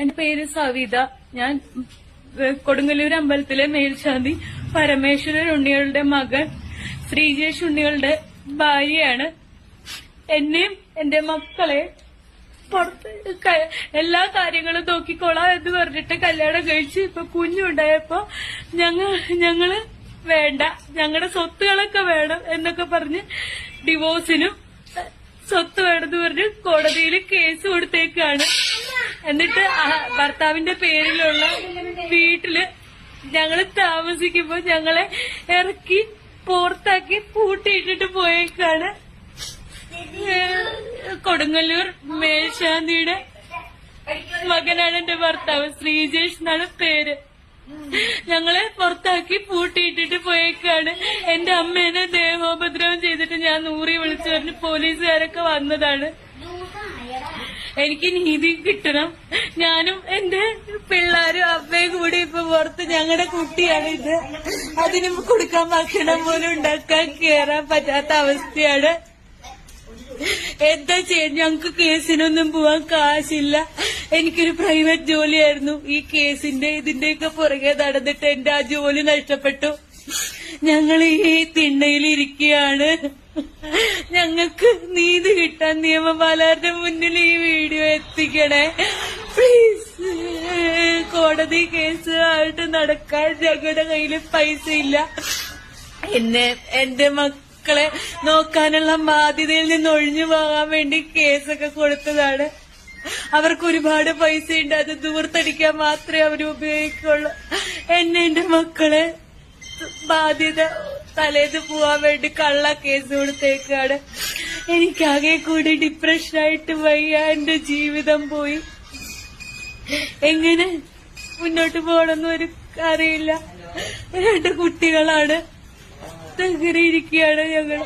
എന്റെ പേര് സവിത. ഞാൻ കൊടുങ്ങല്ലൂർ അമ്പലത്തിലെ മേൽശാന്തി പരമേശ്വരൻ ഉണ്ണികളുടെ മകൻ ശ്രീജേഷ് ഉണ്ണികളുടെ ഭാര്യയാണ്. എന്നെയും എന്റെ മക്കളെ പുറത്ത് എല്ലാ കാര്യങ്ങളും നോക്കിക്കോളാം എന്ന് പറഞ്ഞിട്ട് കല്യാണം കഴിച്ച് ഇപ്പൊ കുഞ്ഞുണ്ടായപ്പോ ഞങ്ങള് വേണ്ട, ഞങ്ങളുടെ സ്വത്തുകളൊക്കെ വേണം എന്നൊക്കെ പറഞ്ഞ് ഡിവോഴ്സിനും സ്വത്ത് വേണമെന്ന് പറഞ്ഞ് കോടതിയിൽ കേസ് കൊടുത്തേക്കാണ്. എന്നിട്ട് ഭർത്താവിന്റെ പേരിലുള്ള വീട്ടില് ഞങ്ങള് താമസിക്കുമ്പോ ഞങ്ങളെ ഇറക്കി പുറത്താക്കി പൂട്ടിയിട്ടിട്ട് പോയേക്കാണ്. കൊടുങ്ങല്ലൂർ മേൽശാന്തിയുടെ മകനാണ് എന്റെ ഭർത്താവ്, ശ്രീജേഷ് എന്നാണ് പേര്. ഞങ്ങളെ പുറത്താക്കി പൂട്ടിയിട്ടിട്ട് പോയേക്കാണ്. എന്റെ അമ്മേനെ ദേഹോപദ്രവം ചെയ്തിട്ട് ഞാൻ നൂറി വിളിച്ചു പറഞ്ഞ് പോലീസുകാരൊക്കെ വന്നതാണ്. എനിക്ക് നീതി കിട്ടണം. ഞാനും എന്റെ പിള്ളേരും അമ്മയും കൂടി ഇപ്പൊ പുറത്ത്, ഞങ്ങളുടെ കുട്ടിയാണ് ഇത്. അതിന് കൊടുക്കാൻ ഭക്ഷണം പോലും ഉണ്ടാക്കാൻ കേറാൻ പറ്റാത്ത അവസ്ഥയാണ്. എന്താ ചെയ്യാൻ? ഞങ്ങക്ക് കേസിനൊന്നും പോവാൻ കാശില്ല. എനിക്കൊരു പ്രൈവറ്റ് ജോലിയായിരുന്നു. ഈ കേസിന്റെ ഇതിന്റെയൊക്കെ പുറകെ നടന്നിട്ട് എന്റെ ആ ജോലി നഷ്ടപ്പെട്ടു. ഞങ്ങൾ ഈ തിണ്ണയിലിരിക്കുകയാണ്. ഞങ്ങൾക്ക് നീതി കിട്ടാൻ നിയമപാലകരുടെ മുന്നിൽ ഈ വീഡിയോ എത്തിക്കണേ പ്ലീസ്. കോടതി കേസ് ആയിട്ട് നടക്കാൻ ഞങ്ങളുടെ കയ്യിൽ പൈസ ഇല്ല. എന്റെ മക്കളെ നോക്കാനുള്ള ബാധ്യതയിൽ നിന്ന് ഒഴിഞ്ഞു പോകാൻ വേണ്ടി കേസൊക്കെ കൊടുത്തതാണ്. അവർക്ക് ഒരുപാട് പൈസ ഉണ്ട്, അത് ദൂർത്തടിക്കാൻ മാത്രമേ അവർ ഉപയോഗിക്കുള്ളൂ. എന്റെ മക്കളെ ബാധ്യത തലേന്ന് പോവാൻ വേണ്ടി കള്ള കേസ് കൊടുത്തേക്കാണ്. എനിക്കാകെ കൂടി ഡിപ്രഷനായിട്ട് വയ്യ. എന്റെ ജീവിതം പോയി. എങ്ങനെ മുന്നോട്ട് പോകണമെന്ന് ഒരു അറിയില്ല. 2 കുട്ടികളാണ്. അങ്ങനെ ഇരിക്കുകയാണ് ഞങ്ങൾ.